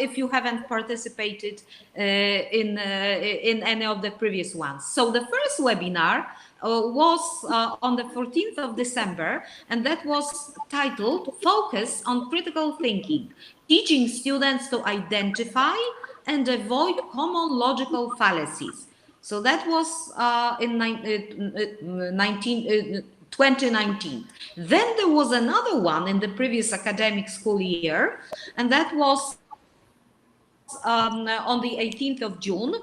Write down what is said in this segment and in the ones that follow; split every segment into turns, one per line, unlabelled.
if you haven't participated in any of the previous ones. So the first webinar was on the 14th of December, and that was titled Focus on Critical Thinking, Teaching Students to Identify and Avoid Common Logical Fallacies. So that was in 2019. Then there was another one in the previous academic school year, and that was on the 18th of June,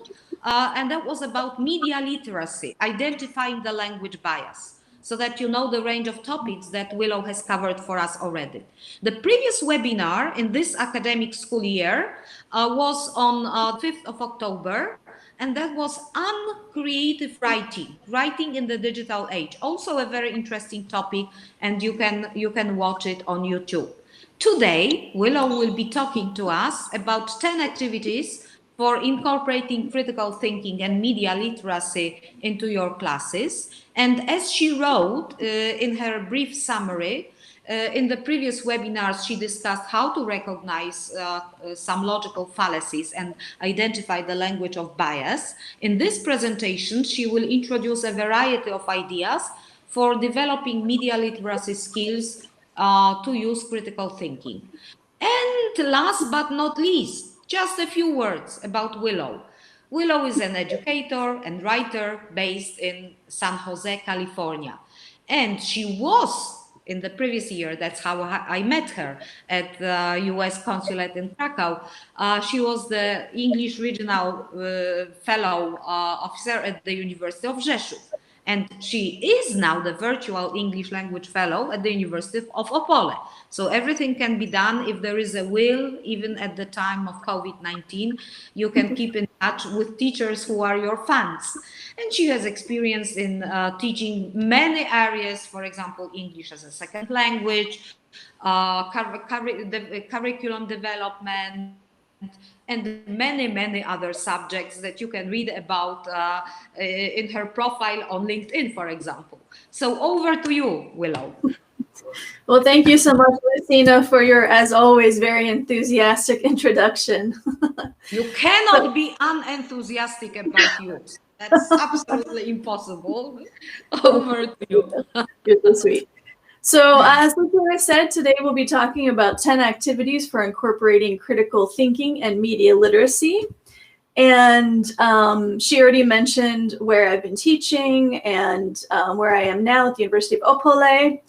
and that was about media literacy, identifying the language bias, so that you know the range of topics that Willow has covered for us already. The previous webinar in this academic school year was on 5th of October, and that was uncreative writing in the digital age. Also a very interesting topic, and you can watch it on YouTube. Today, Willow will be talking to us about 10 activities for incorporating critical thinking and media literacy into your classes. And as she wrote in her brief summary, in the previous webinars, she discussed how to recognize some logical fallacies and identify the language of bias. In this presentation, she will introduce a variety of ideas for developing media literacy skills to use critical thinking. And last but not least, just a few words about Willow. Willow is an educator and writer based in San Jose, California. And she was, in the previous year, that's how I met her at the US Consulate in Krakow. She was the English Regional Fellow Officer at the University of Rzeszów. And she is now the virtual English language fellow at the University of Opole. So everything can be done if there is a will, even at the time of COVID-19. You can keep in touch with teachers who are your fans. And she has experience in teaching many areas, for example, English as a second language, curriculum development, and many other subjects that you can read about in her profile on LinkedIn, for example. So over to you, Willow.
Well, thank you so much, Lucina, for your, as always, very enthusiastic introduction.
You cannot be unenthusiastic about youth. That's absolutely impossible. Over to you.
You're so sweet. So as Lucina said, today we'll be talking about 10 activities for incorporating critical thinking and media literacy. And she already mentioned where I've been teaching and where I am now at the University of Opole.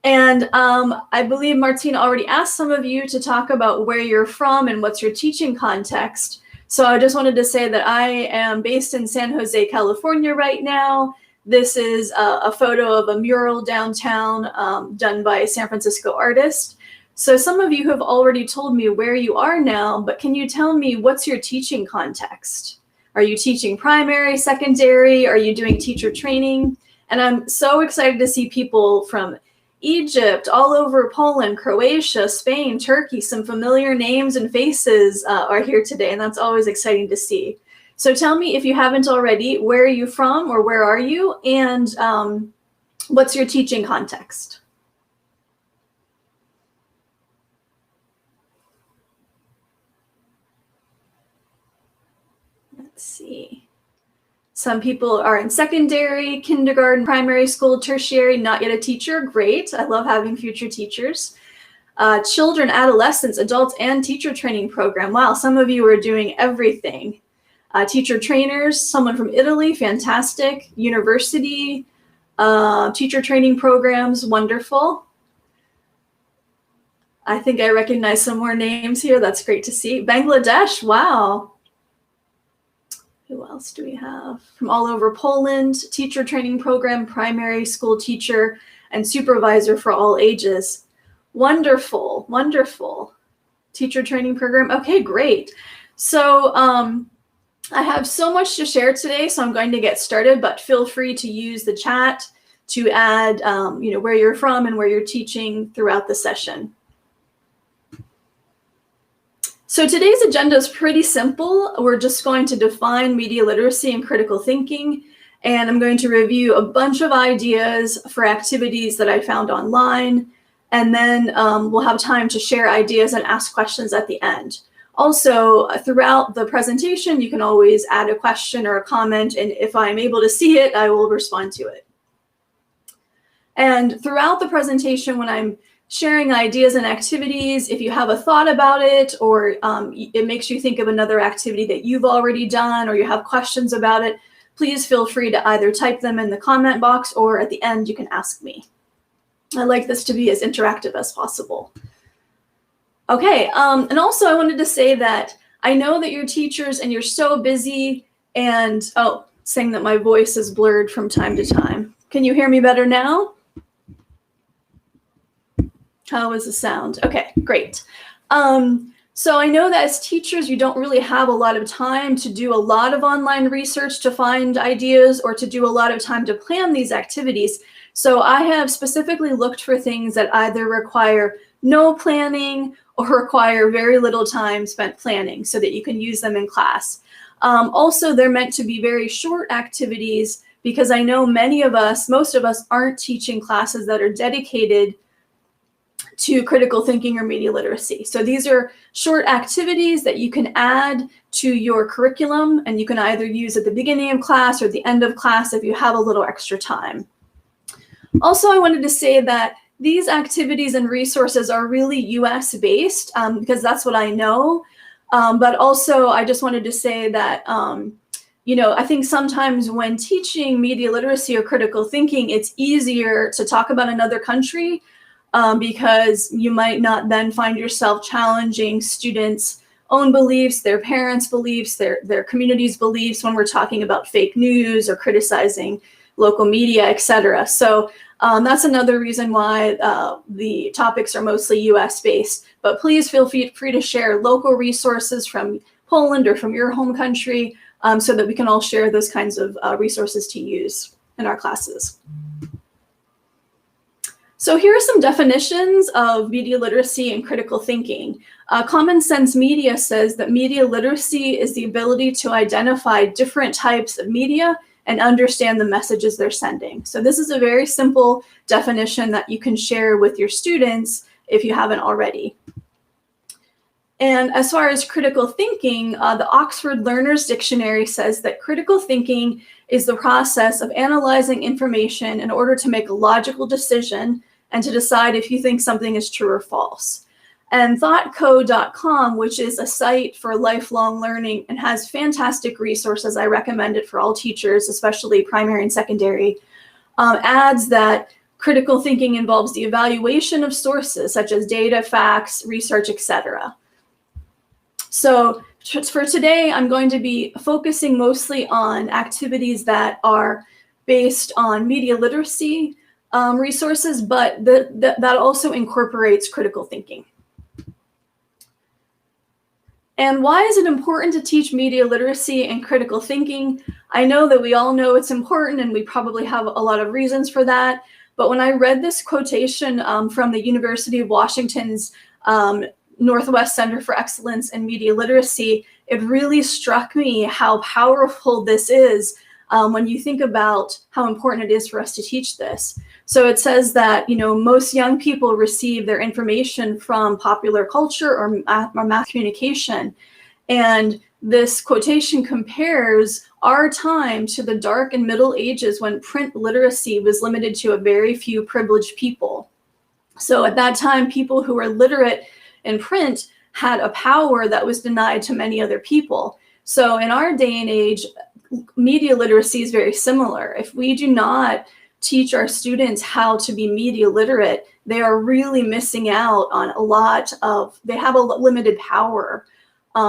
And I believe Martina already asked some of you to talk about where you're from and what's your teaching context. So I just wanted to say that I am based in San Jose, California right now. This is a photo of a mural downtown done by a San Francisco artist. So some of you have already told me where you are now, but can you tell me what's your teaching context? Are you teaching primary, secondary? Are you doing teacher training? And I'm so excited to see people from Egypt, all over Poland, Croatia, Spain, Turkey. Some familiar names and faces are here today, and that's always exciting to see. So tell me, if you haven't already, where are you from or where are you, and what's your teaching context? Let's see. Some people are in secondary, kindergarten, primary school, tertiary, not yet a teacher. Great. I love having future teachers. Children, adolescents, adults, and teacher training program. Wow, some of you are doing everything. Teacher trainers, someone from Italy, fantastic. University, teacher training programs, wonderful. I think I recognize some more names here. That's great to see. Bangladesh, wow. Who else do we have? From all over Poland, teacher training program, primary school teacher, and supervisor for all ages. Wonderful, wonderful. Teacher training program, okay, great. So, I have so much to share today, so I'm going to get started, but feel free to use the chat to add where you're from and where you're teaching throughout the session. So today's agenda is pretty simple. We're just going to define media literacy and critical thinking, and I'm going to review a bunch of ideas for activities that I found online, and then we'll have time to share ideas and ask questions at the end. Also, throughout the presentation, you can always add a question or a comment, and if I'm able to see it, I will respond to it. And throughout the presentation, when I'm sharing ideas and activities, if you have a thought about it, or it makes you think of another activity that you've already done, or you have questions about it, please feel free to either type them in the comment box, or at the end, you can ask me. I like this to be as interactive as possible. Okay, and also I wanted to say that I know that you're teachers and you're so busy, and saying that my voice is blurred from time to time. Can you hear me better now? How is the sound? Okay, great. So I know that as teachers, you don't really have a lot of time to do a lot of online research to find ideas, or to do a lot of time to plan these activities. So I have specifically looked for things that either require no planning or require very little time spent planning, so that you can use them in class. Also, they're meant to be very short activities, because I know most of us aren't teaching classes that are dedicated to critical thinking or media literacy. So these are short activities that you can add to your curriculum, and you can either use at the beginning of class or the end of class if you have a little extra time. Also, I wanted to say that these activities and resources are really US based, because that's what I know. But also, I just wanted to say that, I think sometimes when teaching media literacy or critical thinking, it's easier to talk about another country, because you might not then find yourself challenging students' own beliefs, their parents' beliefs, their community's beliefs when we're talking about fake news or criticizing local media, etc. So that's another reason why the topics are mostly US based. But please feel free to share local resources from Poland or from your home country, so that we can all share those kinds of resources to use in our classes. So here are some definitions of media literacy and critical thinking. Common Sense Media says that media literacy is the ability to identify different types of media and understand the messages they're sending. So this is a very simple definition that you can share with your students if you haven't already. And as far as critical thinking, the Oxford Learner's Dictionary says that critical thinking is the process of analyzing information in order to make a logical decision and to decide if you think something is true or false. And thoughtco.com, which is a site for lifelong learning and has fantastic resources, I recommend it for all teachers, especially primary and secondary, adds that critical thinking involves the evaluation of sources such as data, facts, research, etc. So for today, I'm going to be focusing mostly on activities that are based on media literacy resources, but that also incorporates critical thinking. And why is it important to teach media literacy and critical thinking? I know that we all know it's important, and we probably have a lot of reasons for that. But when I read this quotation from the University of Washington's Northwest Center for Excellence in Media Literacy, it really struck me how powerful this is when you think about how important it is for us to teach this. So it says that, most young people receive their information from popular culture or mass communication. And this quotation compares our time to the dark and middle ages when print literacy was limited to a very few privileged people. So at that time, people who were literate in print had a power that was denied to many other people. So in our day and age, media literacy is very similar. If we do not teach our students how to be media literate, they are really missing out on they have a limited power,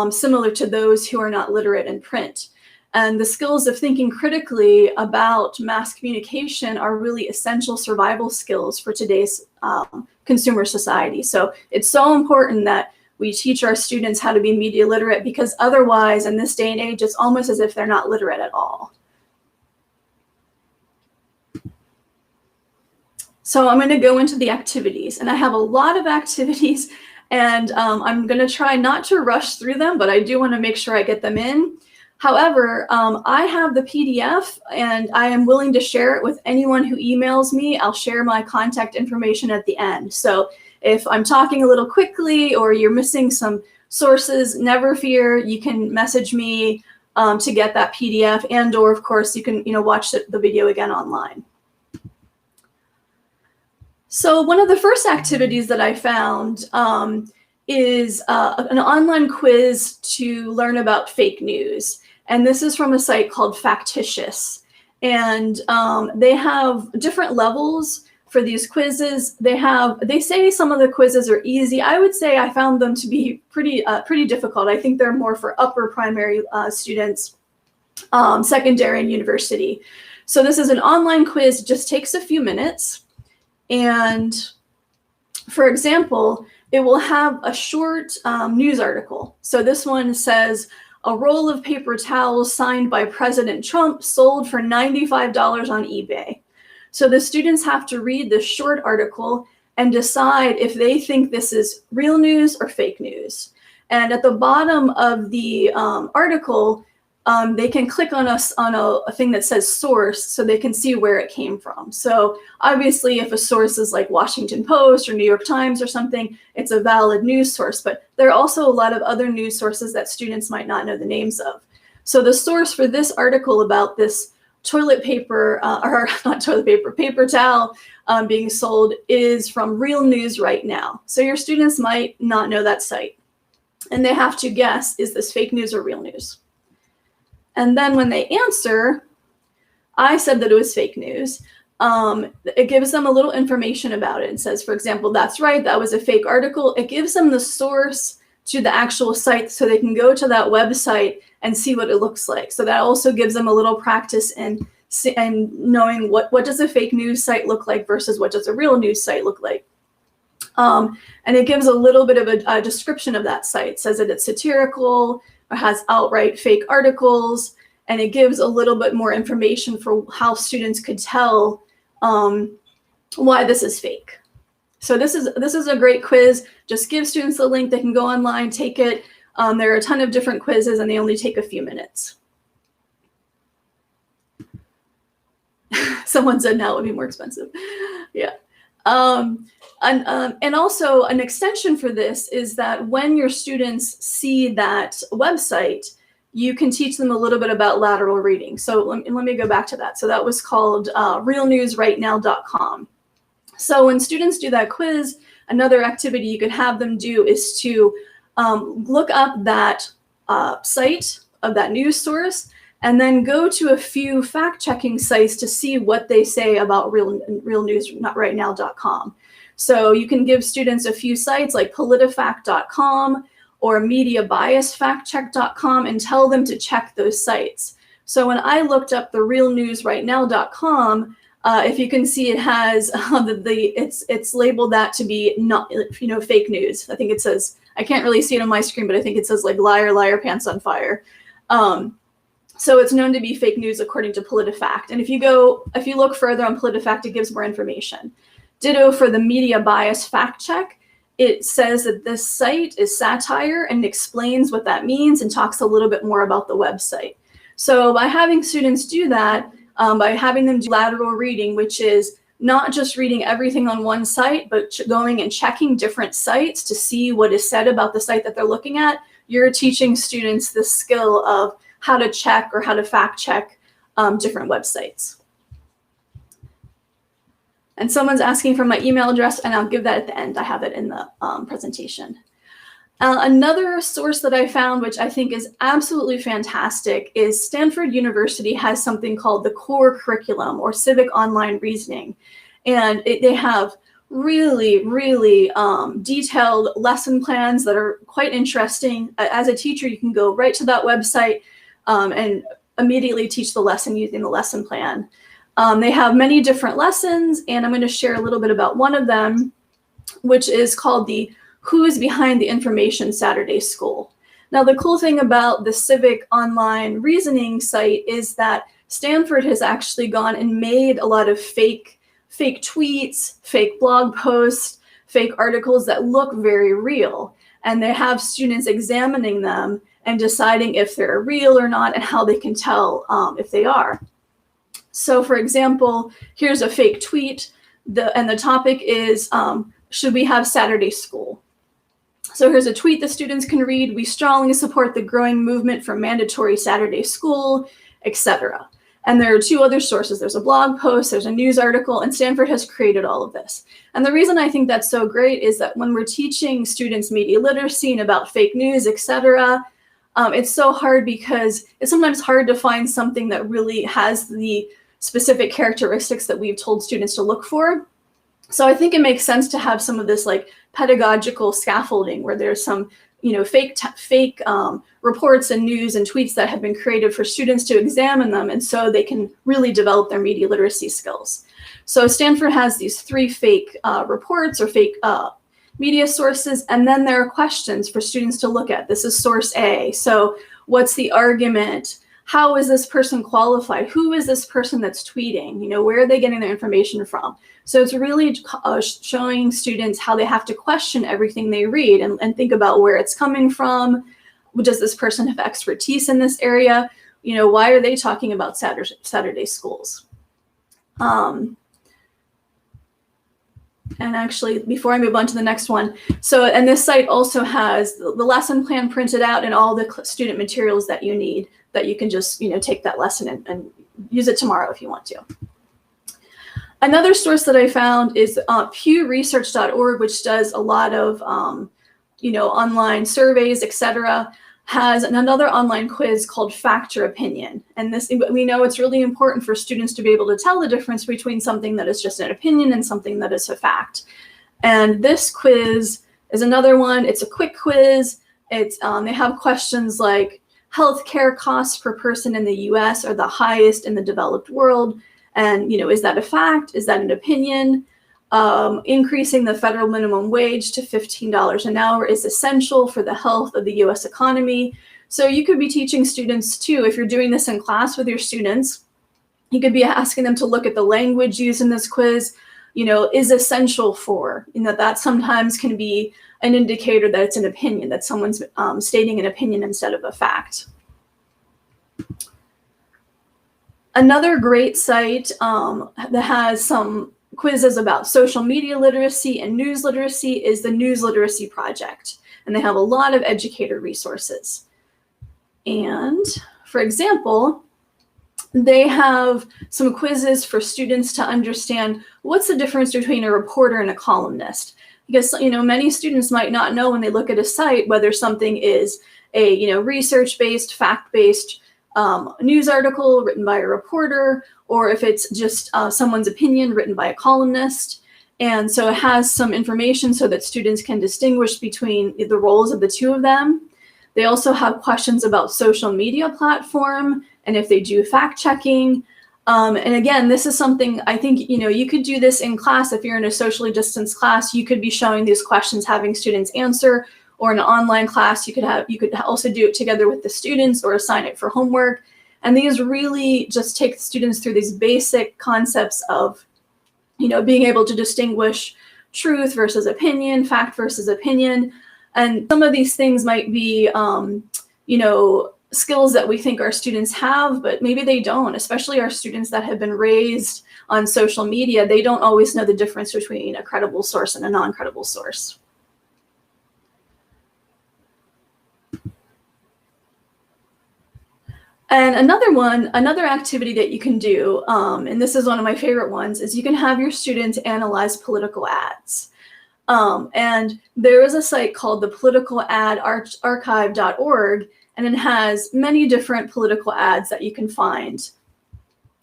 similar to those who are not literate in print. And the skills of thinking critically about mass communication are really essential survival skills for today's consumer society. So it's so important that we teach our students how to be media literate, because otherwise, in this day and age, it's almost as if they're not literate at all. So I'm going to go into the activities, and I have a lot of activities, and I'm going to try not to rush through them, but I do want to make sure I get them in. However, I have the PDF, and I am willing to share it with anyone who emails me. I'll share my contact information at the end. So if I'm talking a little quickly or you're missing some sources, never fear. You can message me to get that PDF, and or of course you can watch the video again online. So one of the first activities that I found is an online quiz to learn about fake news. And this is from a site called Factitious. And they have different levels for these quizzes. They say some of the quizzes are easy. I would say I found them to be pretty difficult. I think they're more for upper primary students, secondary and university. So this is an online quiz. It just takes a few minutes. And for example, it will have a short news article. So this one says, a roll of paper towels signed by President Trump sold for $95 on eBay. So the students have to read this short article and decide if they think this is real news or fake news. And at the bottom of the article, they can click on a thing that says source so they can see where it came from. So obviously if a source is like Washington Post or New York Times or something, it's a valid news source, but there are also a lot of other news sources that students might not know the names of. So the source for this article about this toilet paper, or not toilet paper, paper towel being sold is from Real News Right Now. So your students might not know that site and they have to guess, is this fake news or real news? And then when they answer, I said that it was fake news. It gives them a little information about it. It says, for example, that's right, that was a fake article. It gives them the source to the actual site so they can go to that website and see what it looks like. So that also gives them a little practice in knowing what does a fake news site look like versus what does a real news site look like. And it gives a little bit of a description of that site. It says that it's satirical, or has outright fake articles, and it gives a little bit more information for how students could tell why this is fake. So this is a great quiz. Just give students the link. They can go online, take it. There are a ton of different quizzes, and they only take a few minutes. Someone said now it would be more expensive. Yeah. And also an extension for this is that when your students see that website, you can teach them a little bit about lateral reading. So let me go back to that. So that was called realnewsrightnow.com. So when students do that quiz, another activity you could have them do is to look up that site of that news source and then go to a few fact-checking sites to see what they say about realnewsrightnow.com. So you can give students a few sites like politifact.com or mediabiasfactcheck.com and tell them to check those sites. So when I looked up the realnewsrightnow.com, if you can see, it has it's labeled that to be not fake news. I think it says, I can't really see it on my screen, but I think it says like liar, liar, pants on fire. So it's known to be fake news according to PolitiFact. And if you look further on PolitiFact, it gives more information. Ditto for the media bias fact check. It says that this site is satire and explains what that means and talks a little bit more about the website. So by having students do that, by having them do lateral reading, which is not just reading everything on one site, but going and checking different sites to see what is said about the site that they're looking at, you're teaching students the skill of how to check or how to fact check different websites. And someone's asking for my email address, and I'll give that at the end. I have it in the presentation. Another source that I found, which I think is absolutely fantastic, is Stanford University has something called the Core Curriculum or Civic Online Reasoning. And they have really, really detailed lesson plans that are quite interesting. As a teacher, you can go right to that website and immediately teach the lesson using the lesson plan. They have many different lessons, and I'm going to share a little bit about one of them, which is called the Who's Behind the Information Saturday School. Now, the cool thing about the Civic Online Reasoning site is that Stanford has actually gone and made a lot of fake tweets, fake blog posts, fake articles that look very real. And they have students examining them and deciding if they're real or not and how they can tell if they are. So for example, here's a fake tweet, and the topic is should we have Saturday school? So here's a tweet the students can read. We strongly support the growing movement for mandatory Saturday school, etc. And there are 2 other sources. There's a blog post, there's a news article, and Stanford has created all of this. And the reason I think that's so great is that when we're teaching students media literacy and about fake news, etc., it's so hard because it's sometimes hard to find something that really has the specific characteristics that we've told students to look for. So I think it makes sense to have some of this like pedagogical scaffolding where there's some, fake reports and news and tweets that have been created for students to examine them, and so they can really develop their media literacy skills. So Stanford has these 3 fake reports or fake media sources, and then there are questions for students to look at. This is source A. So what's the argument? How is this person qualified? Who is this person that's tweeting? Where are they getting their information from? So it's really showing students how they have to question everything they read and think about where it's coming from. Does this person have expertise in this area? Why are they talking about Saturday schools? And actually, before I move on to the next one, and this site also has the lesson plan printed out and all the student materials that you need, that you can just, take that lesson and use it tomorrow if you want to. Another source that I found is pewresearch.org, which does a lot of, online surveys, etc., has another online quiz called Fact or Opinion. And this, we know it's really important for students to be able to tell the difference between something that is just an opinion and something that is a fact. And this quiz is another one. It's a quick quiz. It's they have questions like healthcare costs per person in the US are the highest in the developed world. And, is that a fact? Is that an opinion? Increasing the federal minimum wage to $15 an hour is essential for the health of the US economy. So you could be teaching students too, if you're doing this in class with your students, you could be asking them to look at the language used in this quiz, is essential for, that sometimes can be an indicator that it's an opinion, that someone's stating an opinion instead of a fact. Another great site that has some quizzes about social media literacy and news literacy is the News Literacy Project. And they have a lot of educator resources. And for example, they have some quizzes for students to understand what's the difference between a reporter and a columnist. Because, many students might not know when they look at a site whether something is a, research-based, fact-based news article written by a reporter, or if it's just someone's opinion written by a columnist. And so it has some information so that students can distinguish between the roles of the 2 of them. They also have questions about social media platform and if they do fact checking. And again, this is something I think, you could do this in class. If you're in a socially distanced class, you could be showing these questions, having students answer, or in an online class, you could also do it together with the students or assign it for homework. And these really just take students through these basic concepts of, being able to distinguish truth versus opinion, fact versus opinion. And some of these things might be, skills that we think our students have, but maybe they don't, especially our students that have been raised on social media. They don't always know the difference between a credible source and a non-credible source. And another activity that you can do, and this is one of my favorite ones, is you can have your students analyze political ads. And there is a site called the politicaladarchive.org, and it has many different political ads that you can find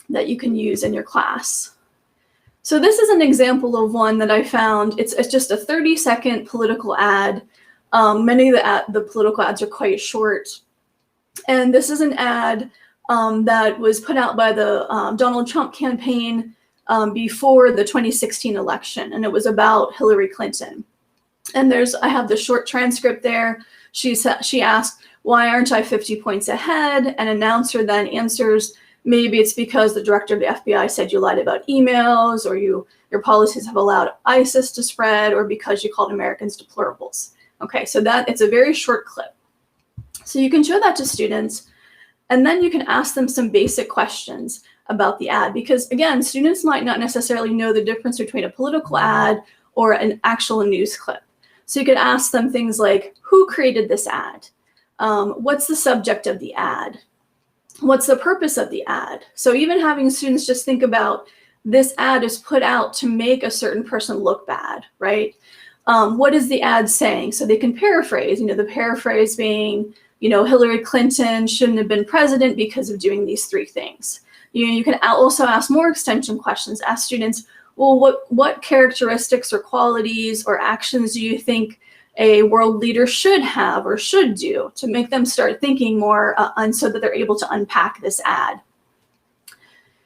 that you can use in your class. So this is an example of one that I found. It's just a 30-second political ad. Many of the political ads are quite short. And this is an ad that was put out by the Donald Trump campaign before the 2016 election, and it was about Hillary Clinton. And I have the short transcript there. She asked, "Why aren't I 50 points ahead?" An announcer then answers, "Maybe it's because the director of the FBI said you lied about emails, or your policies have allowed ISIS to spread, or because you called Americans deplorables." Okay, so it's a very short clip. So you can show that to students, and then you can ask them some basic questions about the ad, because again, students might not necessarily know the difference between a political ad or an actual news clip. So you could ask them things like, who created this ad? What's the subject of the ad? What's the purpose of the ad? So even having students just think about, this ad is put out to make a certain person look bad, right? What is the ad saying? So they can paraphrase, the paraphrase being, Hillary Clinton shouldn't have been president because of doing these 3 things. You can also ask more extension questions. Ask students, well, what characteristics or qualities or actions do you think a world leader should have or should do, to make them start thinking more and so that they're able to unpack this ad.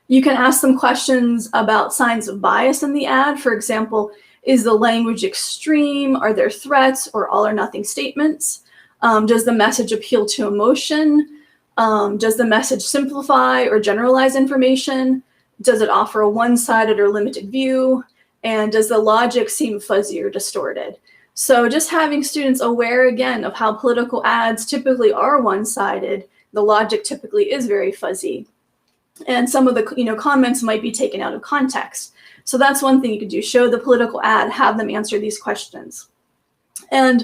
You can ask them questions about signs of bias in the ad. For example, is the language extreme? Are there threats or all or nothing statements? Does the message appeal to emotion? Does the message simplify or generalize information? Does it offer a one-sided or limited view? And does the logic seem fuzzy or distorted? So just having students aware again of how political ads typically are one-sided, the logic typically is very fuzzy. And some of the comments might be taken out of context. So that's one thing you could do, show the political ad, have them answer these questions. And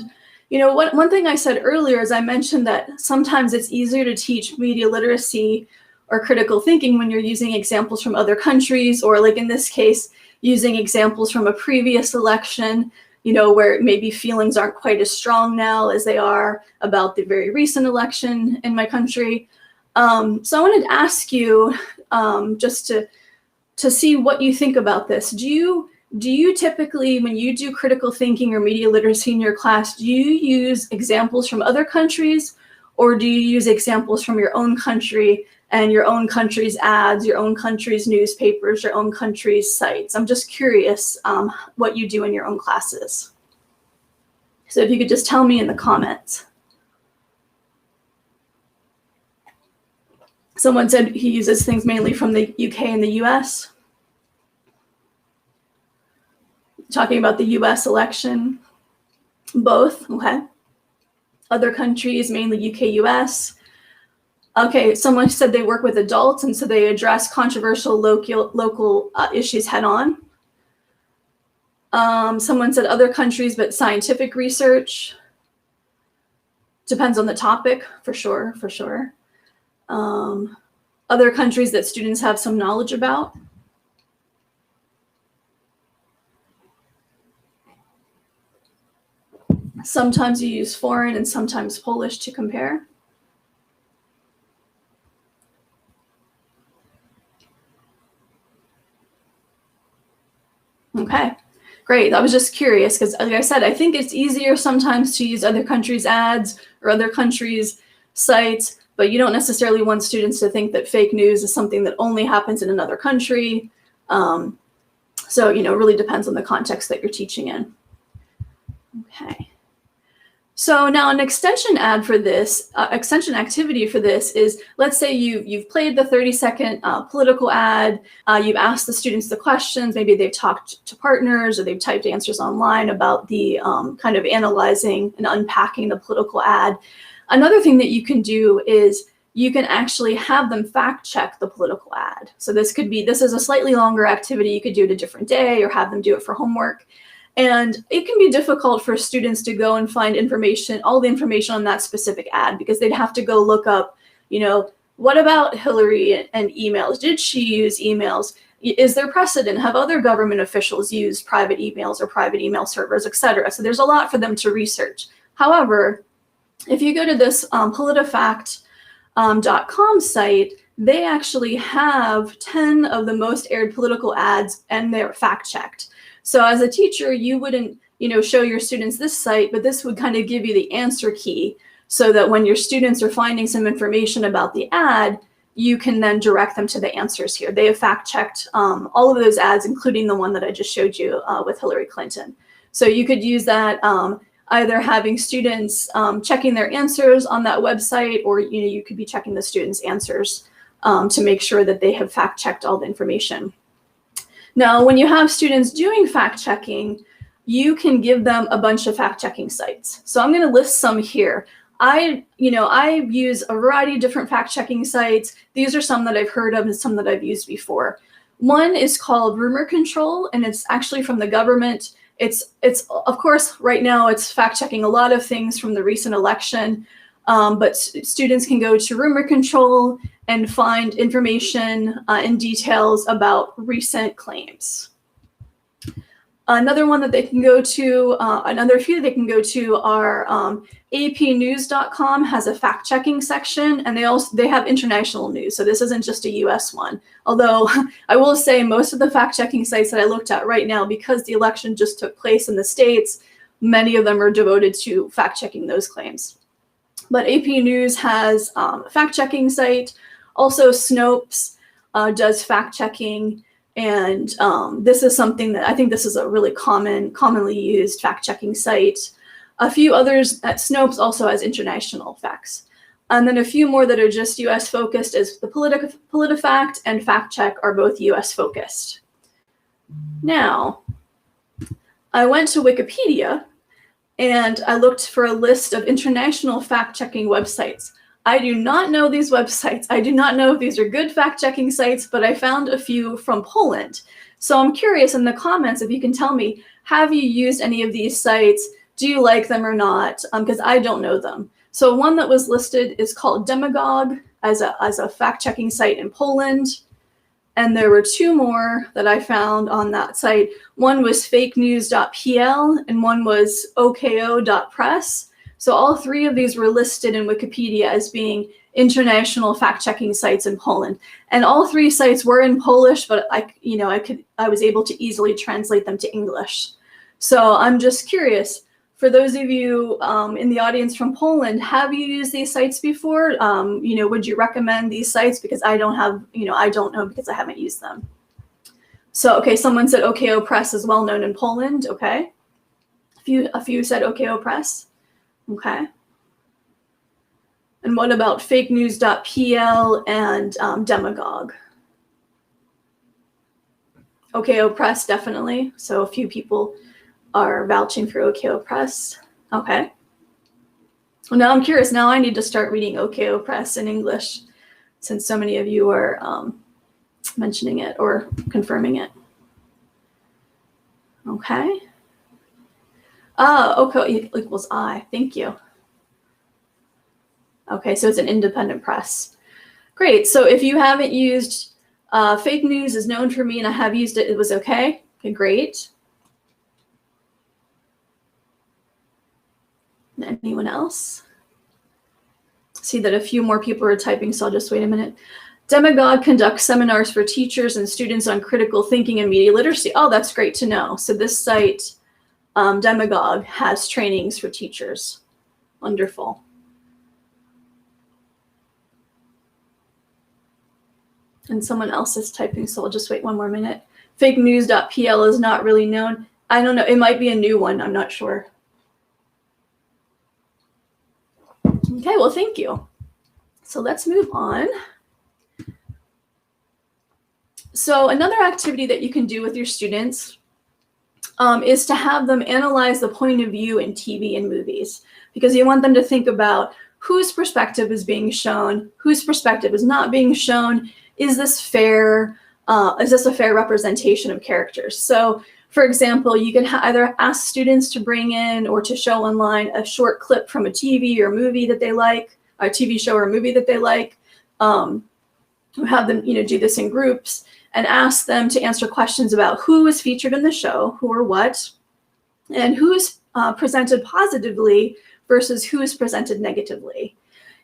one thing I said earlier is I mentioned that sometimes it's easier to teach media literacy or critical thinking when you're using examples from other countries, or like in this case, using examples from a previous election, where maybe feelings aren't quite as strong now as they are about the very recent election in my country. So I wanted to ask you just to see what you think about this. Do you typically, when you do critical thinking or media literacy in your class, do you use examples from other countries, or do you use examples from your own country and your own country's ads, your own country's newspapers, your own country's sites? I'm just curious what you do in your own classes. So if you could just tell me in the comments. Someone said he uses things mainly from the UK and the US. Talking about the US election. Both, okay. Other countries, mainly UK, US. Okay, someone said they work with adults, and so they address controversial local issues head on. Someone said other countries, but scientific research. Depends on the topic, for sure. Other countries that students have some knowledge about. Sometimes you use foreign and sometimes Polish to compare. Okay, great. I was just curious because, like I said, I think it's easier sometimes to use other countries' ads or other countries' sites, but you don't necessarily want students to think that fake news is something that only happens in another country. So, it really depends on the context that you're teaching in. Okay. So now an extension ad for this, extension activity for this is, let's say you've played the 30-second political ad, you've asked the students the questions, maybe they've talked to partners or they've typed answers online about the kind of analyzing and unpacking the political ad. Another thing that you can do is you can actually have them fact check the political ad. So this is a slightly longer activity. You could do it a different day or have them do it for homework. And it can be difficult for students to go and find information, all the information on that specific ad, because they'd have to go look up, what about Hillary and emails? Did she use emails? Is there precedent? Have other government officials used private emails or private email servers, et cetera? So there's a lot for them to research. However, if you go to this politifact.com site, they actually have 10 of the most aired political ads and they're fact checked. So as a teacher, you wouldn't, show your students this site, but this would kind of give you the answer key so that when your students are finding some information about the ad, you can then direct them to the answers here. They have fact checked all of those ads, including the one that I just showed you with Hillary Clinton. So you could use that either having students checking their answers on that website, or you could be checking the students' answers to make sure that they have fact checked all the information. Now, when you have students doing fact checking, you can give them a bunch of fact checking sites. So I'm going to list some here. I use a variety of different fact checking sites. These are some that I've heard of and some that I've used before. One is called Rumor Control, and it's actually from the government. It's of course, right now it's fact checking a lot of things from the recent election, but students can go to rumor control and find information and details about recent claims. Another one that they can go to, another few they can go to are apnews.com has a fact checking section, and they have international news. So this isn't just a US one. Although I will say most of the fact checking sites that I looked at right now, because the election just took place in the States, many of them are devoted to fact checking those claims. But AP News has a fact checking site. Also Snopes does fact checking. And this is something that I think this is a really commonly used fact-checking site. A few others at Snopes also has international facts. And then a few more that are just US focused is the PolitiFact and FactCheck are both US focused. Now, I went to Wikipedia and I looked for a list of international fact-checking websites. I do not know these websites. I do not know if these are good fact-checking sites, but I found a few from Poland. So I'm curious in the comments if you can tell me, have you used any of these sites? Do you like them or not? Because I don't know them. So one that was listed is called Demagogue as a fact-checking site in Poland. And there were two more that I found on that site. One was fakenews.pl and one was oko.press. So all three of these were listed in Wikipedia as being international fact-checking sites in Poland. And all three sites were in Polish, but I was able to easily translate them to English. So I'm just curious, for those of you in the audience from Poland, have you used these sites before? Would you recommend these sites? Because I don't know because I haven't used them. So, okay, someone said OKO Press is well known in Poland. Okay. A few said OKO Press. Okay. And what about fakenews.pl and Demagogue? OKO Press, definitely. So a few people are vouching for OKO Press. Okay. Well, now I'm curious. Now I need to start reading OKO Press in English, since so many of you are mentioning it or confirming it. Okay. OKO equals I. Thank you. Okay, so it's an independent press. Great. So if you haven't used Fake News is known for me and I have used it, it was okay. Okay, great. Anyone else? See that a few more people are typing, so I'll just wait a minute. Demagogue conducts seminars for teachers and students on critical thinking and media literacy. Oh, that's great to know. So this site, Demagogue, has trainings for teachers. Wonderful. And someone else is typing, so I'll just wait one more minute. Fakenews.pl is not really known. I don't know. It might be a new one. I'm not sure. Okay, well, thank you. So let's move on. So another activity that you can do with your students is to have them analyze the point of view in TV and movies, because you want them to think about whose perspective is being shown, whose perspective is not being shown. Is this fair? Is this a fair representation of characters? So, for example, you can either ask students to bring in or to show online a short clip from a TV or movie that they like, a TV show or a movie that they like. Have them, do this in groups and ask them to answer questions about who is featured in the show, who or what, and who is presented positively versus who is presented negatively.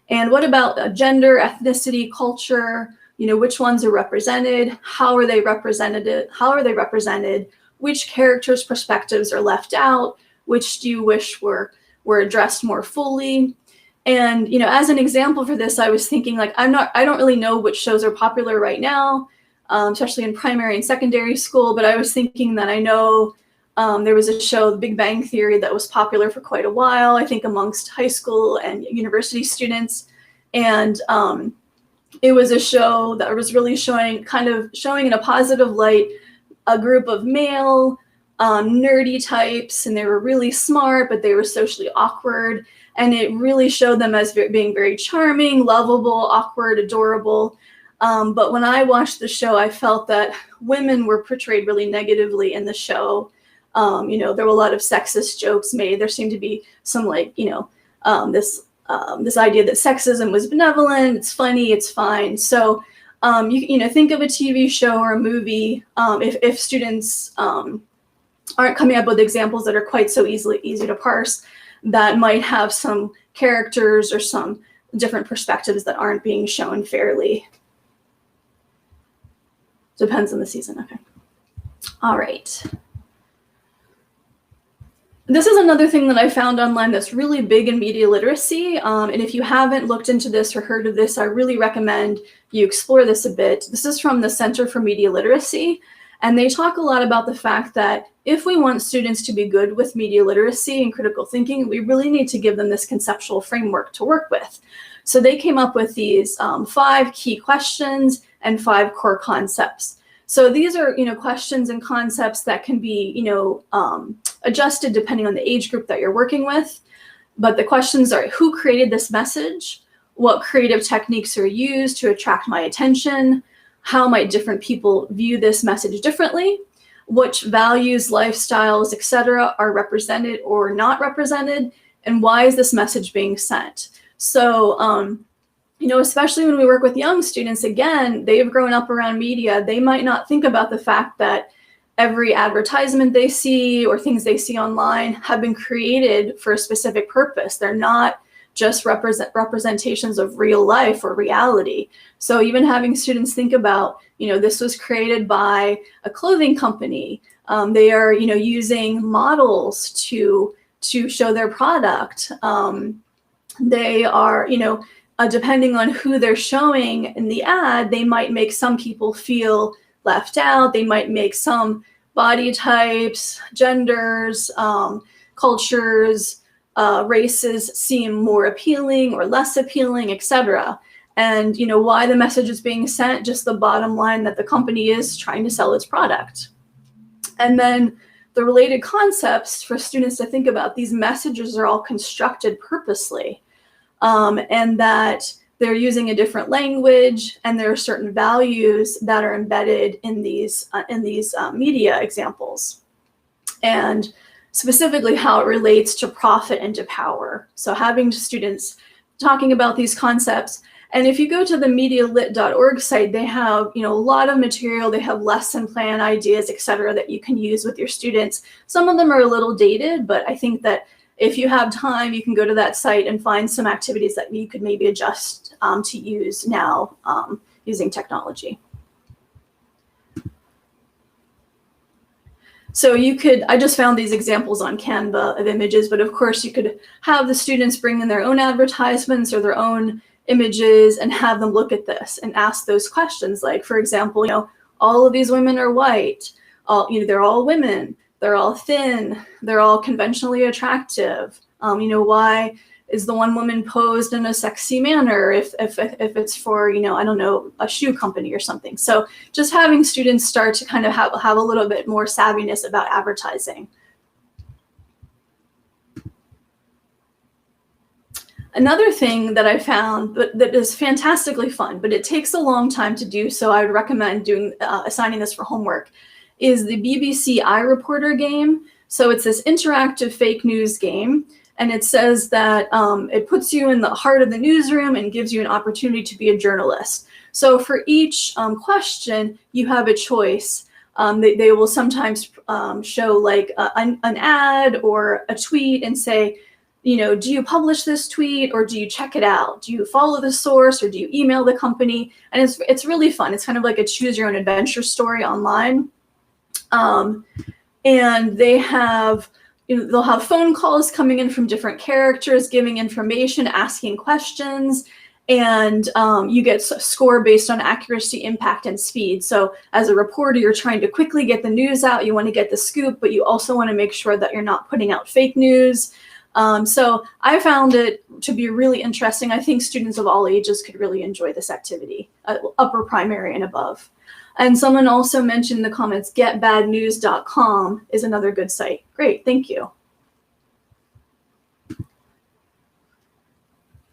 And what about gender, ethnicity, culture? Which ones are represented? How are they represented? Which characters' perspectives are left out? Which do you wish were addressed more fully? And as an example for this, I was thinking I don't really know which shows are popular right now, especially in primary and secondary school. But I was thinking that I know there was a show, The Big Bang Theory, that was popular for quite a while, I think amongst high school and university students. And it was a show that was really showing in a positive light a group of male nerdy types, and they were really smart, but they were socially awkward. And it really showed them as being very charming, lovable, awkward, adorable. But when I watched the show, I felt that women were portrayed really negatively in the show. There were a lot of sexist jokes made. There seemed to be some this idea that sexism was benevolent, it's funny, it's fine. So think of a TV show or a movie. If students aren't coming up with examples that are quite so easy to parse, that might have some characters or some different perspectives that aren't being shown fairly. Depends on the season. Okay. All right. This is another thing that I found online that's really big in media literacy. And if you haven't looked into this or heard of this, I really recommend you explore this a bit. This is from the Center for Media Literacy. And they talk a lot about the fact that if we want students to be good with media literacy and critical thinking, we really need to give them this conceptual framework to work with. So they came up with these 5 key questions and 5 core concepts. So these are, questions and concepts that can be, adjusted depending on the age group that you're working with. But the questions are: who created this message? What creative techniques are used to attract my attention? How might different people view this message differently? Which values, lifestyles, etc. are represented or not represented? And why is this message being sent? So, especially when we work with young students, again, they've grown up around media. They might not think about the fact that every advertisement they see or things they see online have been created for a specific purpose. They're not just representations of real life or reality. So even having students think about, this was created by a clothing company. They are, using models to show their product. They are, depending on who they're showing in the ad, they might make some people feel left out. They might make some body types, genders, cultures, races seem more appealing or less appealing, etc. And why the message is being sent, just the bottom line that the company is trying to sell its product. And then the related concepts for students to think about: these messages are all constructed purposely, and that they're using a different language, and there are certain values that are embedded in these media examples, and specifically how it relates to profit and to power. So having students talking about these concepts. And if you go to the medialit.org site, they have a lot of material. They have lesson plan ideas, etc., that you can use with your students. Some of them are a little dated, but I think that if you have time, you can go to that site and find some activities that you could maybe adjust to use now using technology. So I just found these examples on Canva of images, but of course you could have the students bring in their own advertisements or their own images and have them look at this and ask those questions. Like, for example, all of these women are white. They're all women. They're all thin. They're all conventionally attractive. Why is the one woman posed in a sexy manner if it's for, I don't know, a shoe company or something? So just having students start to kind of have a little bit more savviness about advertising. Another thing that I found that is fantastically fun, but it takes a long time to do, so I would recommend assigning this for homework, is the BBC iReporter game. So it's this interactive fake news game, and it says that it puts you in the heart of the newsroom and gives you an opportunity to be a journalist. So for each question, you have a choice. They will sometimes show like an ad or a tweet and say, do you publish this tweet or do you check it out? Do you follow the source or do you email the company? And it's really fun. It's kind of like a choose your own adventure story online. And they have, they'll have phone calls coming in from different characters, giving information, asking questions, and you get a score based on accuracy, impact, and speed. So as a reporter, you're trying to quickly get the news out. You want to get the scoop, but you also want to make sure that you're not putting out fake news. So I found it to be really interesting. I think students of all ages could really enjoy this activity, upper primary and above. And someone also mentioned in the comments, getbadnews.com is another good site. Great, thank you.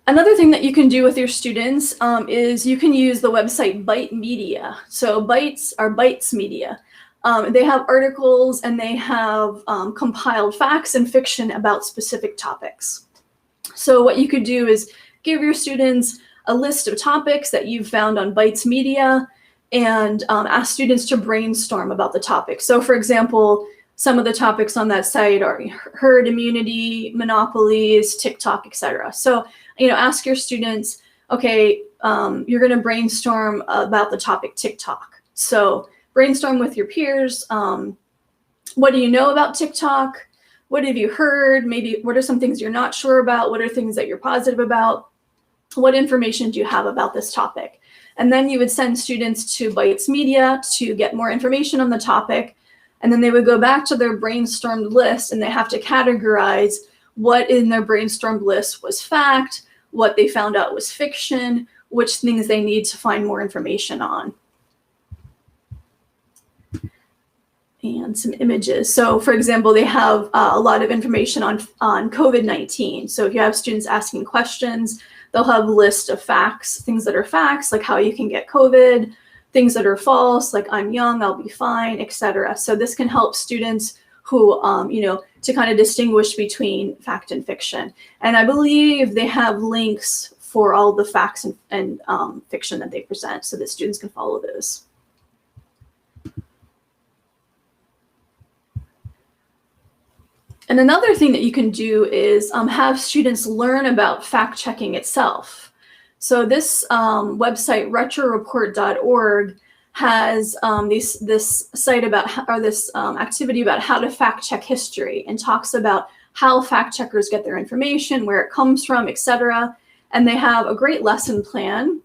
Another thing that you can do with your students is you can use the website Byte Media. So Bytes are Bytes Media. They have articles and they have compiled facts and fiction about specific topics. So what you could do is give your students a list of topics that you've found on Bytes Media and ask students to brainstorm about the topic. So for example, some of the topics on that site are herd immunity, monopolies, TikTok, etc. So, ask your students, okay, you're going to brainstorm about the topic TikTok. So brainstorm with your peers. What do you know about TikTok? What have you heard? Maybe what are some things you're not sure about? What are things that you're positive about? What information do you have about this topic? And then you would send students to Bytes Media to get more information on the topic. And then they would go back to their brainstormed list and they have to categorize what in their brainstormed list was fact, what they found out was fiction, which things they need to find more information on. And some images. So for example, they have a lot of information on COVID-19. So if you have students asking questions, they'll have a list of facts, things that are facts, like how you can get COVID, things that are false, like I'm young, I'll be fine, etc. So this can help students who, to kind of distinguish between fact and fiction. And I believe they have links for all the facts and fiction that they present so that students can follow those. And another thing that you can do is have students learn about fact checking itself. So this website, retroreport.org, has this site about, or this activity about how to fact check history, and talks about how fact checkers get their information, where it comes from, etc. And they have a great lesson plan.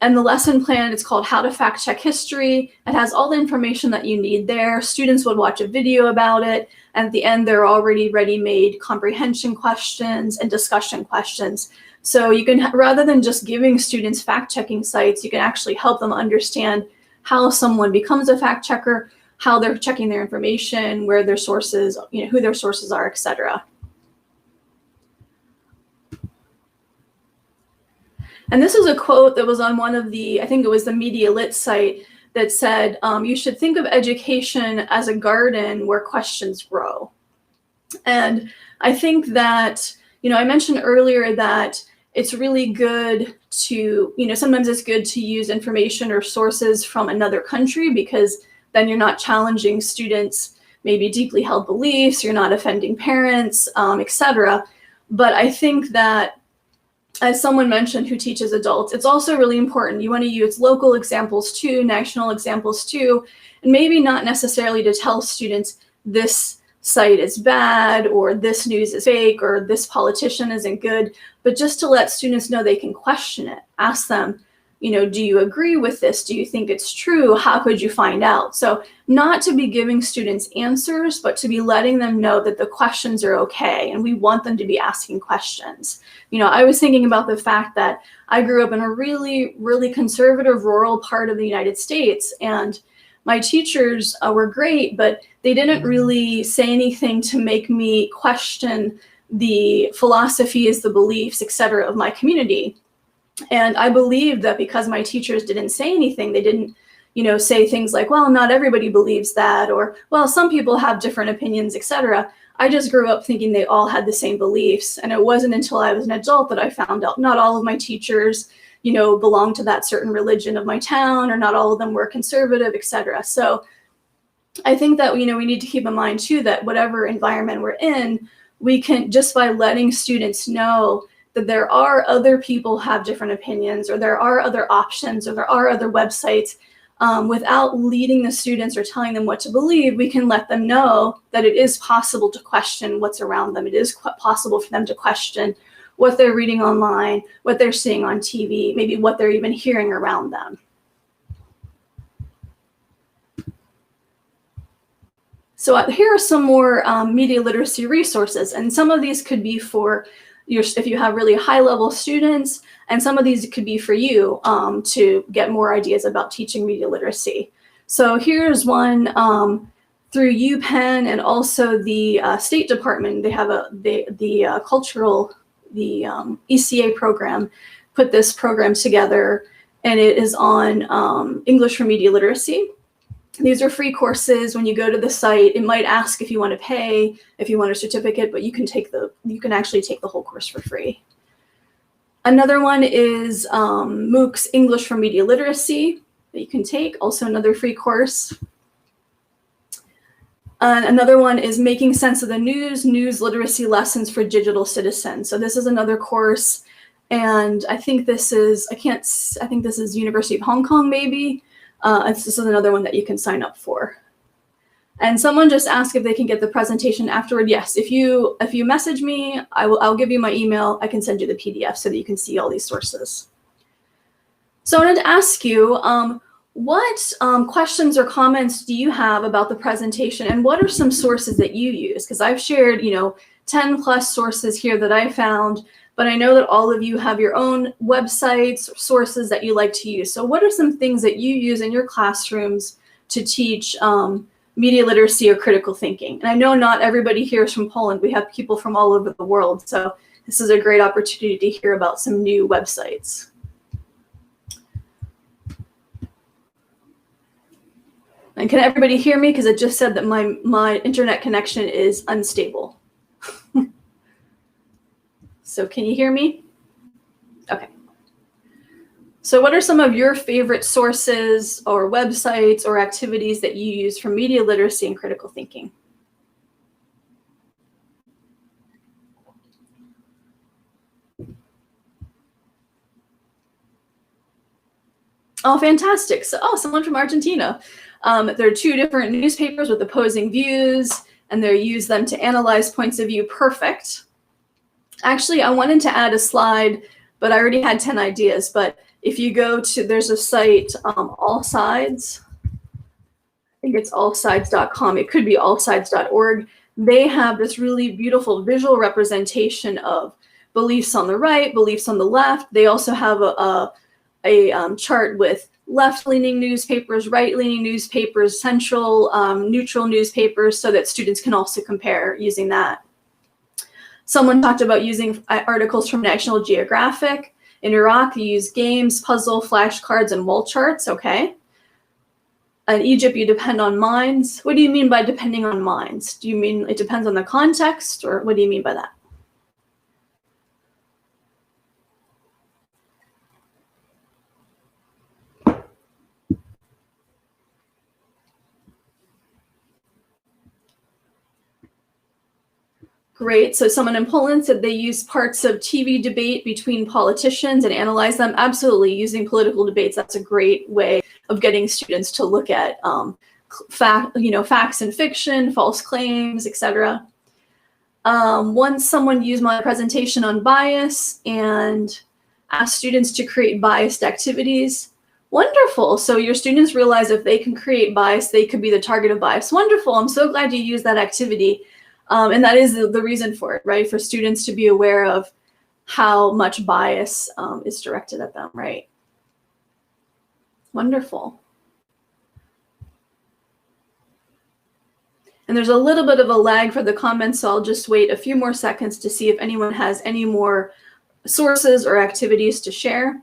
And the lesson plan, it's called How to Fact Check History. It has all the information that you need there. Students would watch a video about it. And at the end, there are already ready-made comprehension questions and discussion questions. So you can, rather than just giving students fact-checking sites, you can actually help them understand how someone becomes a fact checker, how they're checking their information, where their sources, who their sources are, etc. And this was a quote that was on one of the, I think it was the Media Lit site, that said, you should think of education as a garden where questions grow. And I think that, I mentioned earlier that it's really good to, sometimes it's good to use information or sources from another country, because then you're not challenging students' maybe deeply held beliefs, you're not offending parents, etc. But I think that, as someone mentioned who teaches adults, it's also really important. You want to use local examples too, national examples too, and maybe not necessarily to tell students this site is bad, or this news is fake, or this politician isn't good, but just to let students know they can question it. Ask them, do you agree with this? Do you think it's true? How could you find out? So not to be giving students answers, but to be letting them know that the questions are okay, and we want them to be asking questions. I was thinking about the fact that I grew up in a really, really conservative rural part of the United States, and my teachers were great, but they didn't really say anything to make me question the philosophies, the beliefs, etc. of my community. And I believed that because my teachers didn't say anything, they didn't, say things like, well, not everybody believes that, or, well, some people have different opinions, etc. I just grew up thinking they all had the same beliefs. And it wasn't until I was an adult that I found out not all of my teachers, belonged to that certain religion of my town, or not all of them were conservative, etc. So I think that, we need to keep in mind too, that whatever environment we're in, we can, just by letting students know that there are other people who have different opinions, or there are other options, or there are other websites, without leading the students or telling them what to believe, we can let them know that it is possible to question what's around them. It is possible for them to question what they're reading online, what they're seeing on TV, maybe what they're even hearing around them. So here are some more media literacy resources, and some of these could be for if you have really high-level students, and some of these could be for you to get more ideas about teaching media literacy. So here's one through UPenn and also the State Department. They have the ECA program put this program together, and it is on English for media literacy. These are free courses. When you go to the site, it might ask if you want to pay, if you want a certificate, but you can actually take the whole course for free. Another one is MOOC's English for Media Literacy that you can take, also another free course. Another one is Making Sense of the News, News Literacy Lessons for Digital Citizens. So this is another course, and I think this is, I think this is University of Hong Kong maybe. This is another one that you can sign up for. And someone just asked if they can get the presentation afterward. Yes, if you message me, I'll give you my email. I can send you the PDF so that you can see all these sources. So I wanted to ask you, what questions or comments do you have about the presentation, and what are some sources that you use? Because I've shared, 10 plus sources here that I found, but I know that all of you have your own websites, sources that you like to use. So what are some things that you use in your classrooms to teach media literacy or critical thinking? And I know not everybody here is from Poland. We have people from all over the world. So this is a great opportunity to hear about some new websites. And can everybody hear me? Because it just said that my internet connection is unstable. So can you hear me? Okay. So what are some of your favorite sources or websites or activities that you use for media literacy and critical thinking? Oh, fantastic. So, someone from Argentina. There are two different newspapers with opposing views, and they use them to analyze points of view. Perfect. Actually, I wanted to add a slide, but I already had 10 ideas. But if you go to, there's a site, All Sides. I think it's allsides.com. It could be allsides.org. They have this really beautiful visual representation of beliefs on the right, beliefs on the left. They also have a chart with left-leaning newspapers, right-leaning newspapers, central, neutral newspapers, so that students can also compare using that. Someone talked about using articles from National Geographic. In Iraq, you use games, puzzle, flashcards, and wall charts. Okay. In Egypt, you depend on minds. What do you mean by depending on minds? Do you mean it depends on the context, or what do you mean by that? Great. So someone in Poland said they use parts of TV debate between politicians and analyze them. Absolutely, using political debates, that's a great way of getting students to look at facts and fiction, false claims, etc. Once someone used my presentation on bias and asked students to create biased activities. Wonderful. So your students realize if they can create bias, they could be the target of bias. Wonderful. I'm so glad you used that activity. And that is the reason for it, right? For students to be aware of how much bias is directed at them, right? Wonderful. And there's a little bit of a lag for the comments, so I'll just wait a few more seconds to see if anyone has any more sources or activities to share.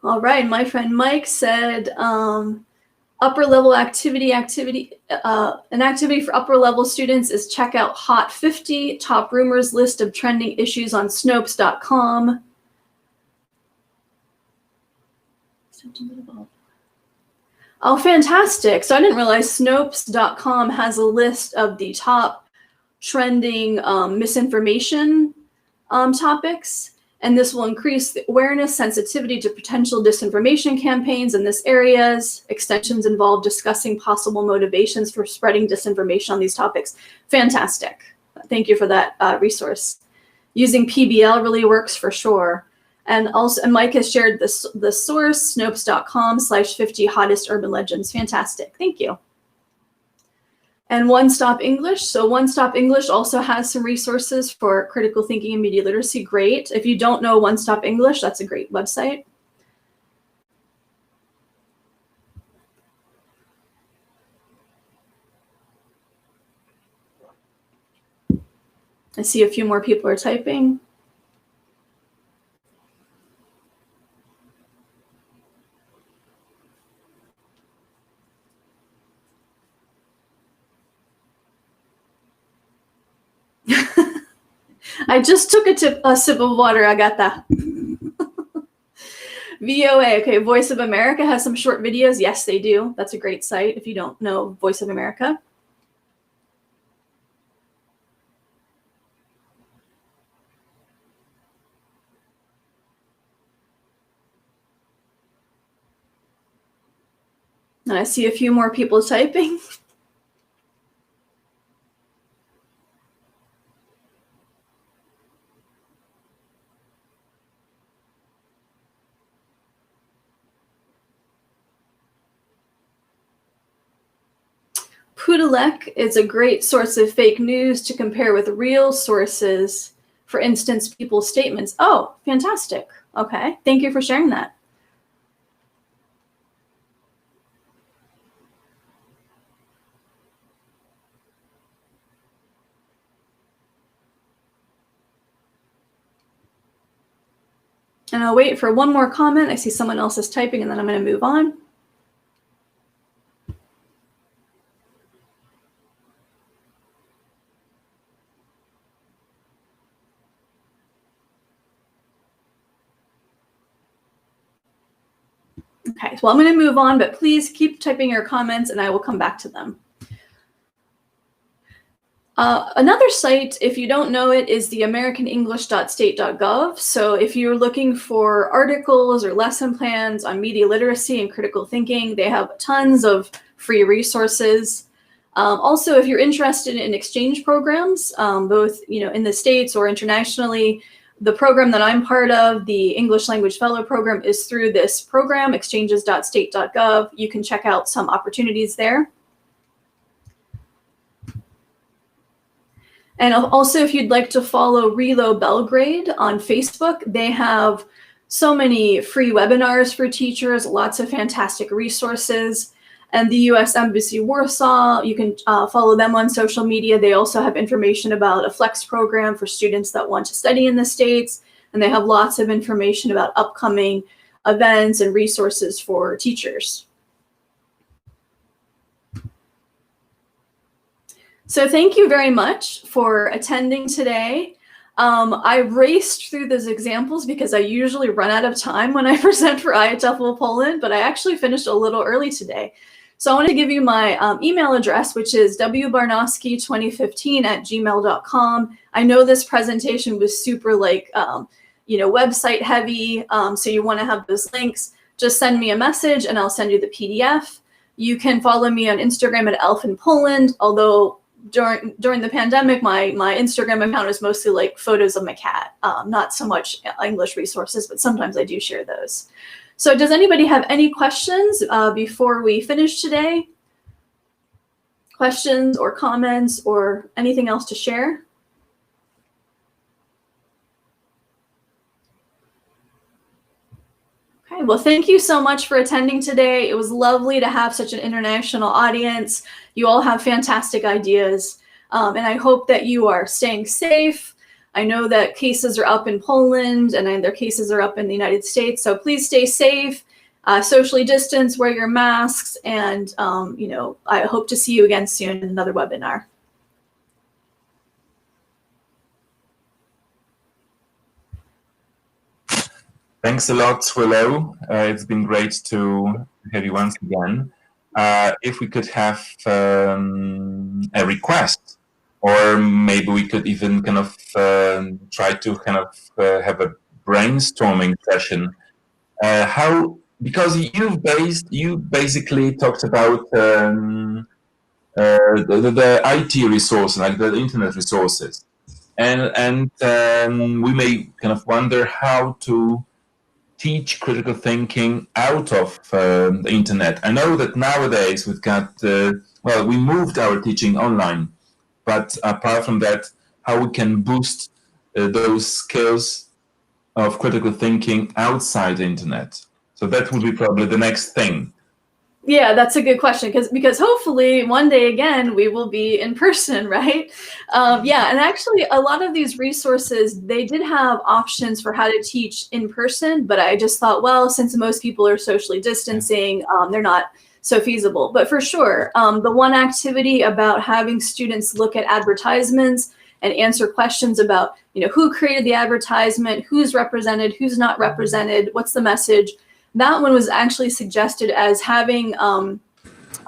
All right, my friend Mike said, upper level an activity for upper level students is check out Hot 50, top rumors list of trending issues on Snopes.com. Oh, fantastic. So I didn't realize Snopes.com has a list of the top trending misinformation topics. And this will increase the awareness, sensitivity to potential disinformation campaigns in this areas. Extensions involve discussing possible motivations for spreading disinformation on these topics. Fantastic. Thank you for that resource. Using PBL really works for sure. And also, and Mike has shared the source, snopes.com/50 hottest urban legends. Fantastic. Thank you. And One Stop English. So One Stop English also has some resources for critical thinking and media literacy. Great. If you don't know One Stop English, that's a great website. I see a few more people are typing. I just took a sip of water, Agatha. VOA, okay, Voice of America has some short videos. Yes, they do. That's a great site if you don't know Voice of America. And I see a few more people typing. Pudelek is a great source of fake news to compare with real sources. For instance, people's statements. Oh, fantastic. Okay, thank you for sharing that. And I'll wait for one more comment. I see someone else is typing, and then I'm going to move on. Okay, so I'm going to move on, but please keep typing your comments and I will come back to them. Another site, if you don't know it, is the americanenglish.state.gov. So if you're looking for articles or lesson plans on media literacy and critical thinking, they have tons of free resources. Also, if you're interested in exchange programs, both in the States or internationally, the program that I'm part of, the English Language Fellow Program, is through this program, exchanges.state.gov. You can check out some opportunities there. And also, if you'd like to follow Relo Belgrade on Facebook, they have so many free webinars for teachers, lots of fantastic resources. And the U.S. Embassy Warsaw, you can follow them on social media. They also have information about a flex program for students that want to study in the States. And they have lots of information about upcoming events and resources for teachers. So thank you very much for attending today. I raced through those examples because I usually run out of time when I present for IATEFL Poland, but I actually finished a little early today. So I want to give you my email address, which is wbarnowski2015@gmail.com. I know this presentation was super website heavy, so you want to have those links. Just send me a message and I'll send you the PDF. You can follow me on Instagram at elfinpoland, although during the pandemic, my Instagram account is mostly like photos of my cat, not so much English resources, but sometimes I do share those. So does anybody have any questions before we finish today? Questions or comments or anything else to share? Okay, well, thank you so much for attending today. It was lovely to have such an international audience. You all have fantastic ideas, and I hope that you are staying safe. I know that cases are up in Poland and their cases are up in the United States, so please stay safe, socially distance, wear your masks, and I hope to see you again soon in another webinar.
Thanks a lot, Willow. It's been great to have you once again. If we could have a request, or maybe we could even kind of try to kind of have a brainstorming session. Because you basically talked about the IT resources, like the internet resources, and we may kind of wonder how to teach critical thinking out of the internet. I know that nowadays we've got, we moved our teaching online, but apart from that, how we can boost those skills of critical thinking outside the internet. So that would be probably the next thing.
Yeah, that's a good question because hopefully one day again we will be in person, right? Yeah, and actually a lot of these resources, they did have options for how to teach in person, but I just thought, well, since most people are socially distancing, they're not so feasible. But for sure, the one activity about having students look at advertisements and answer questions about, who created the advertisement, who's represented, who's not represented, what's the message. That one was actually suggested as having either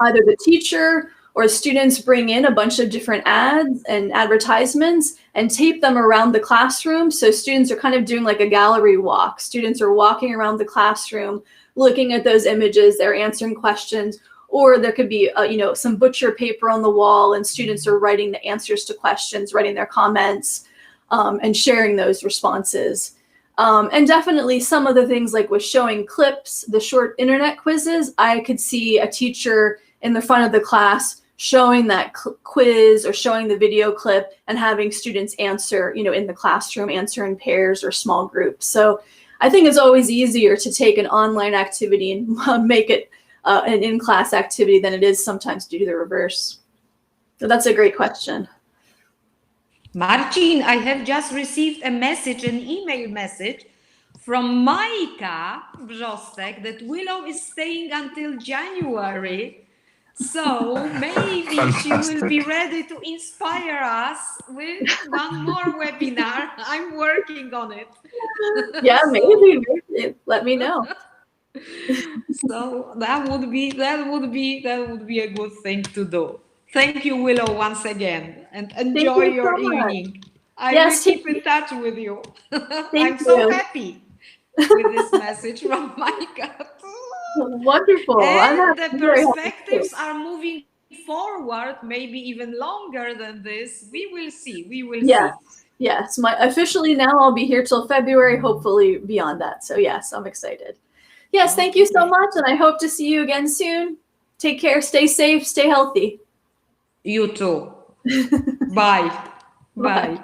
the teacher or students bring in a bunch of different ads and advertisements and tape them around the classroom. So students are kind of doing like a gallery walk. Students are walking around the classroom, looking at those images, they're answering questions, or there could be, some butcher paper on the wall and students are writing the answers to questions, writing their comments, and sharing those responses. And definitely some of the things like with showing clips, the short internet quizzes, I could see a teacher in the front of the class showing that quiz or showing the video clip and having students answer, in the classroom, answer in pairs or small groups. So I think it's always easier to take an online activity and make it an in-class activity than it is sometimes to do the reverse. So that's a great question.
Marcin, I have just received an email message from Majka Brzostek that Willow is staying until January. So maybe she will be ready to inspire us with one more webinar. I'm working on it.
Yeah, maybe. Let me know.
So that would be a good thing to do. Thank you, Willow, once again, and enjoy your evening. I will keep in touch with you. I'm so happy with this message from Micah.
Wonderful.
And the perspectives are moving forward, maybe even longer than this. We will see. We will see.
Yes. Officially now I'll be here till February, hopefully beyond that. So yes, I'm excited. Yes, thank you so much, and I hope to see you again soon. Take care, stay safe, stay healthy.
You too. Bye. Bye.